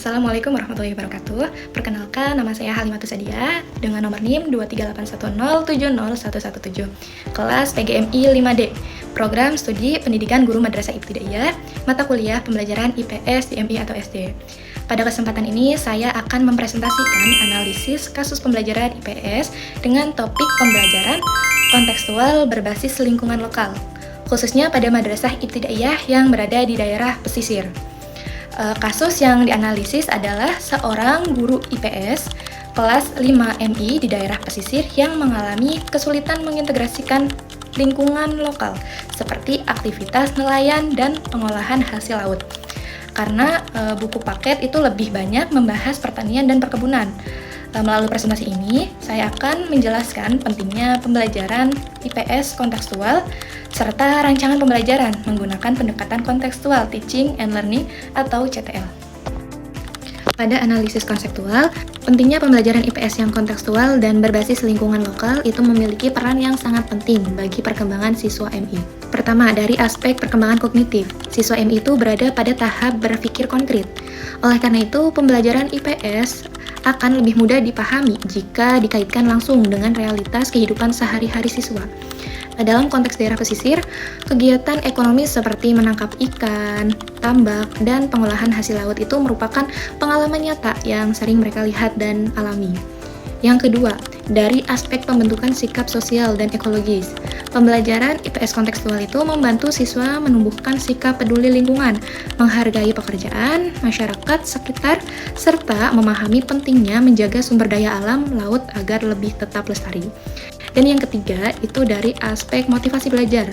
Assalamualaikum warahmatullahi wabarakatuh. Perkenalkan, nama saya Halimatus Sadia dengan nomor NIM 23810701117. Kelas PGMI 5D. Program Studi Pendidikan Guru Madrasah Ibtidaiyah, mata kuliah pembelajaran IPS, DMI atau SD. Pada kesempatan ini, saya akan mempresentasikan analisis kasus pembelajaran IPS dengan topik pembelajaran kontekstual berbasis lingkungan lokal, khususnya pada madrasah ibtidaiyah yang berada di daerah pesisir. Kasus yang dianalisis adalah seorang guru IPS kelas 5 MI di daerah pesisir yang mengalami kesulitan mengintegrasikan lingkungan lokal seperti aktivitas nelayan dan pengolahan hasil laut. Karena buku paket itu lebih banyak membahas pertanian dan perkebunan. Melalui presentasi ini, saya akan menjelaskan pentingnya pembelajaran IPS kontekstual serta rancangan pembelajaran menggunakan pendekatan kontekstual Teaching and Learning atau CTL. Pada analisis konseptual, pentingnya pembelajaran IPS yang kontekstual dan berbasis lingkungan lokal itu memiliki peran yang sangat penting bagi perkembangan siswa MI. Pertama, dari aspek perkembangan kognitif, siswa MI itu berada pada tahap berpikir konkret. Oleh karena itu, pembelajaran IPS akan lebih mudah dipahami jika dikaitkan langsung dengan realitas kehidupan sehari-hari siswa. Dalam konteks daerah pesisir, kegiatan ekonomi seperti menangkap ikan, tambak, dan pengolahan hasil laut itu merupakan pengalaman nyata yang sering mereka lihat dan alami. Yang kedua, dari aspek pembentukan sikap sosial dan ekologis, pembelajaran IPS kontekstual itu membantu siswa menumbuhkan sikap peduli lingkungan, menghargai pekerjaan, masyarakat sekitar, serta memahami pentingnya menjaga sumber daya alam laut agar lebih tetap lestari. Dan yang ketiga, itu dari aspek motivasi belajar.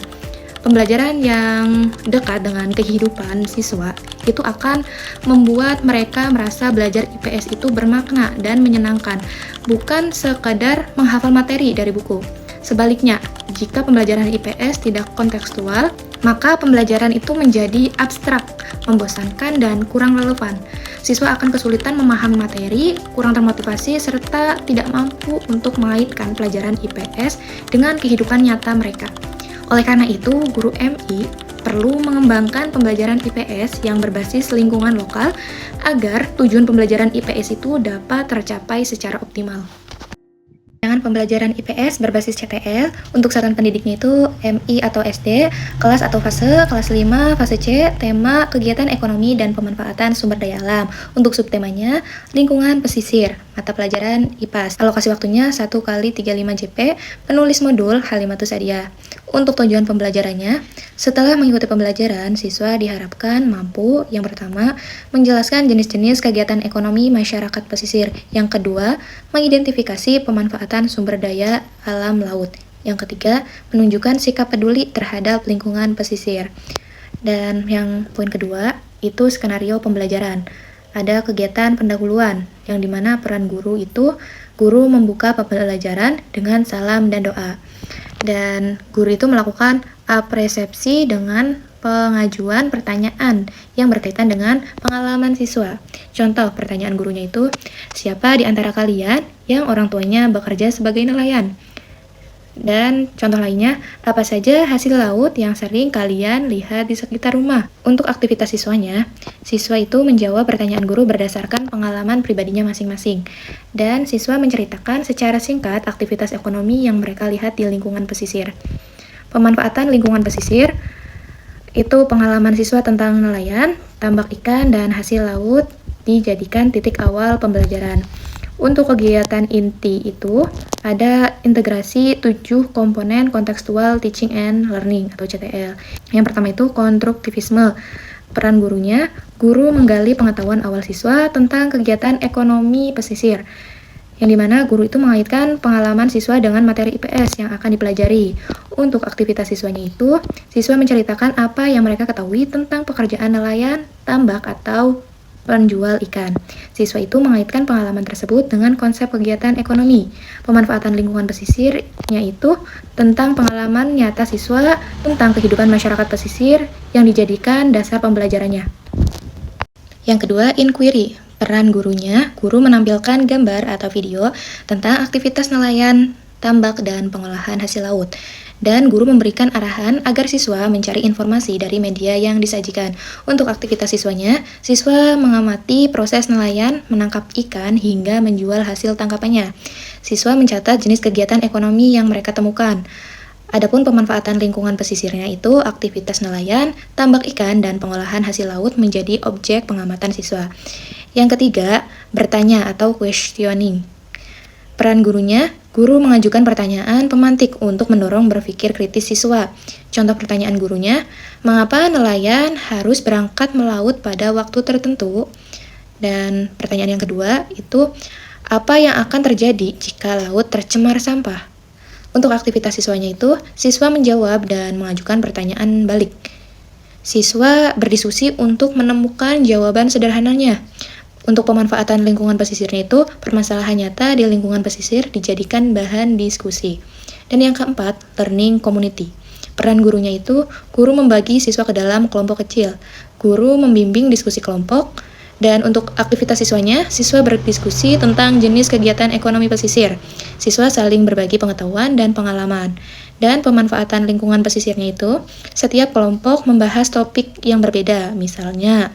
Pembelajaran yang dekat dengan kehidupan siswa itu akan membuat mereka merasa belajar IPS itu bermakna dan menyenangkan, bukan sekadar menghafal materi dari buku. Sebaliknya, jika pembelajaran IPS tidak kontekstual, maka pembelajaran itu menjadi abstrak, membosankan, dan kurang relevan. Siswa akan kesulitan memahami materi, kurang termotivasi, serta tidak mampu untuk mengaitkan pelajaran IPS dengan kehidupan nyata mereka. Oleh karena itu, guru MI perlu mengembangkan pembelajaran IPS yang berbasis lingkungan lokal agar tujuan pembelajaran IPS itu dapat tercapai secara optimal. Dengan pembelajaran IPS berbasis CTL, untuk satuan pendidiknya itu MI atau SD, kelas atau fase, kelas 5, fase C, tema kegiatan ekonomi dan pemanfaatan sumber daya alam. Untuk subtemanya, lingkungan pesisir, mata pelajaran IPAS. Alokasi waktunya 1x35 JP, penulis modul Halimatus Sadia. Untuk tujuan pembelajarannya, setelah mengikuti pembelajaran, siswa diharapkan mampu, yang pertama, menjelaskan jenis-jenis kegiatan ekonomi masyarakat pesisir. Yang kedua, mengidentifikasi pemanfaatan sumber daya alam laut. Yang ketiga, menunjukkan sikap peduli terhadap lingkungan pesisir. Dan yang poin kedua, itu skenario pembelajaran. Ada kegiatan pendahuluan, yang dimana peran guru itu, guru membuka pembelajaran dengan salam dan doa. Dan guru itu melakukan apresepsi dengan pengajuan pertanyaan yang berkaitan dengan pengalaman siswa. Contoh pertanyaan gurunya itu, siapa di antara kalian yang orang tuanya bekerja sebagai nelayan? Dan contoh lainnya, apa saja hasil laut yang sering kalian lihat di sekitar rumah? Untuk aktivitas siswanya, siswa itu menjawab pertanyaan guru berdasarkan pengalaman pribadinya masing-masing. Dan siswa menceritakan secara singkat aktivitas ekonomi yang mereka lihat di lingkungan pesisir. Pemanfaatan lingkungan pesisir itu pengalaman siswa tentang nelayan, tambak ikan, dan hasil laut dijadikan titik awal pembelajaran. Untuk kegiatan inti itu ada integrasi 7 komponen kontekstual Teaching and Learning atau CTL. Yang pertama itu konstruktivisme. Peran gurunya, guru menggali pengetahuan awal siswa tentang kegiatan ekonomi pesisir. Yang dimana guru itu mengaitkan pengalaman siswa dengan materi IPS yang akan dipelajari. Untuk aktivitas siswanya itu, siswa menceritakan apa yang mereka ketahui tentang pekerjaan nelayan, tambak, atau penjual ikan. Siswa itu mengaitkan pengalaman tersebut dengan konsep kegiatan ekonomi. Pemanfaatan lingkungan pesisirnya itu tentang pengalaman nyata siswa tentang kehidupan masyarakat pesisir yang dijadikan dasar pembelajarannya. Yang kedua, inquiry. Peran gurunya, guru menampilkan gambar atau video tentang aktivitas nelayan, tambak, dan pengolahan hasil laut. Dan guru memberikan arahan agar siswa mencari informasi dari media yang disajikan. Untuk aktivitas siswanya, siswa mengamati proses nelayan, menangkap ikan, hingga menjual hasil tangkapannya. Siswa mencatat jenis kegiatan ekonomi yang mereka temukan. Adapun pemanfaatan lingkungan pesisirnya itu aktivitas nelayan, tambak ikan, dan pengolahan hasil laut menjadi objek pengamatan siswa. Yang ketiga, bertanya atau questioning. Peran gurunya, guru mengajukan pertanyaan pemantik untuk mendorong berpikir kritis siswa. Contoh pertanyaan gurunya, mengapa nelayan harus berangkat melaut pada waktu tertentu? Dan pertanyaan yang kedua itu, apa yang akan terjadi jika laut tercemar sampah? Untuk aktivitas siswanya itu, siswa menjawab dan mengajukan pertanyaan balik. Siswa berdiskusi untuk menemukan jawaban sederhananya. Untuk pemanfaatan lingkungan pesisirnya itu, permasalahan nyata di lingkungan pesisir dijadikan bahan diskusi. Dan yang keempat, learning community. Peran gurunya itu, guru membagi siswa ke dalam kelompok kecil. Guru membimbing diskusi kelompok. Dan untuk aktivitas siswanya, siswa berdiskusi tentang jenis kegiatan ekonomi pesisir. Siswa saling berbagi pengetahuan dan pengalaman. Dan pemanfaatan lingkungan pesisirnya itu, setiap kelompok membahas topik yang berbeda. Misalnya,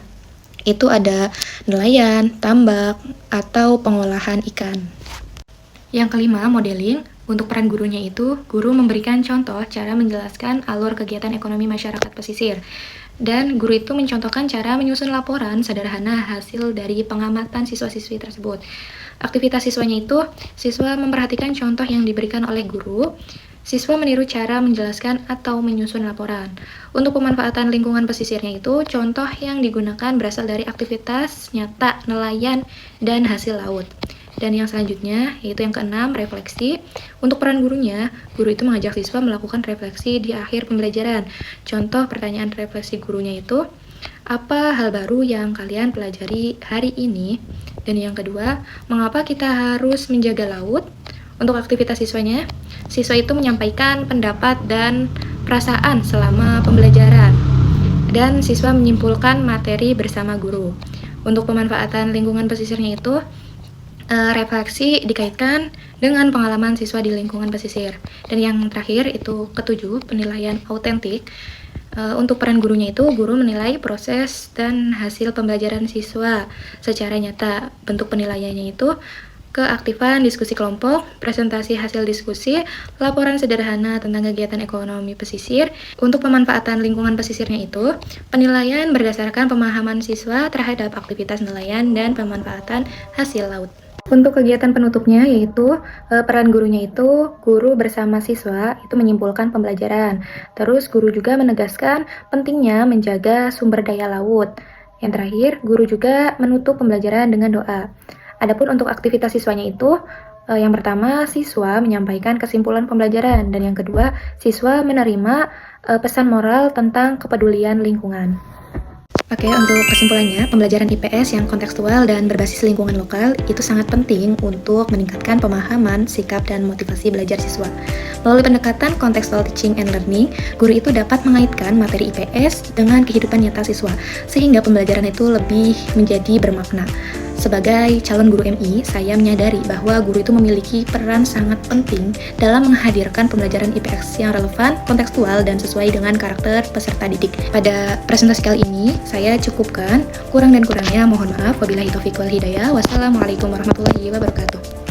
itu ada nelayan, tambak, atau pengolahan ikan. Yang kelima, modeling. Untuk peran gurunya itu, guru memberikan contoh cara menjelaskan alur kegiatan ekonomi masyarakat pesisir. Dan guru itu mencontohkan cara menyusun laporan sederhana hasil dari pengamatan siswa-siswi tersebut. Aktivitas siswanya itu, siswa memperhatikan contoh yang diberikan oleh guru. Siswa meniru cara menjelaskan atau menyusun laporan. Untuk pemanfaatan lingkungan pesisirnya itu, contoh yang digunakan berasal dari aktivitas nyata nelayan dan hasil laut. Dan yang selanjutnya, yaitu yang keenam, refleksi. Untuk peran gurunya, guru itu mengajak siswa melakukan refleksi di akhir pembelajaran. Contoh pertanyaan refleksi gurunya itu, apa hal baru yang kalian pelajari hari ini? Dan yang kedua, mengapa kita harus menjaga laut? Untuk aktivitas siswanya, siswa itu menyampaikan pendapat dan perasaan selama pembelajaran. Dan siswa menyimpulkan materi bersama guru. Untuk pemanfaatan lingkungan pesisirnya itu, refleksi dikaitkan dengan pengalaman siswa di lingkungan pesisir. Dan yang terakhir itu ketujuh, penilaian autentik. Untuk peran gurunya itu, guru menilai proses dan hasil pembelajaran siswa secara nyata. Bentuk penilaiannya itu keaktifan diskusi kelompok, presentasi hasil diskusi, laporan sederhana tentang kegiatan ekonomi pesisir. Untuk pemanfaatan lingkungan pesisirnya itu, penilaian berdasarkan pemahaman siswa terhadap aktivitas nelayan dan pemanfaatan hasil laut. Untuk kegiatan penutupnya yaitu peran gurunya itu, guru bersama siswa itu menyimpulkan pembelajaran. Terus guru juga menegaskan pentingnya menjaga sumber daya laut. Yang terakhir, guru juga menutup pembelajaran dengan doa. Adapun untuk aktivitas siswanya itu, yang pertama siswa menyampaikan kesimpulan pembelajaran, dan yang kedua siswa menerima pesan moral tentang kepedulian lingkungan. Oke, untuk kesimpulannya, pembelajaran IPS yang kontekstual dan berbasis lingkungan lokal itu sangat penting untuk meningkatkan pemahaman, sikap, dan motivasi belajar siswa. Melalui pendekatan contextual teaching and learning, guru itu dapat mengaitkan materi IPS dengan kehidupan nyata siswa, sehingga pembelajaran itu lebih menjadi bermakna. Sebagai calon guru MI, saya menyadari bahwa guru itu memiliki peran sangat penting dalam menghadirkan pembelajaran IPS yang relevan, kontekstual, dan sesuai dengan karakter peserta didik. Pada presentasi kali ini, saya cukupkan. Kurang dan kurangnya mohon maaf. Wabillahi taufiq wal hidayah. Wassalamualaikum warahmatullahi wabarakatuh.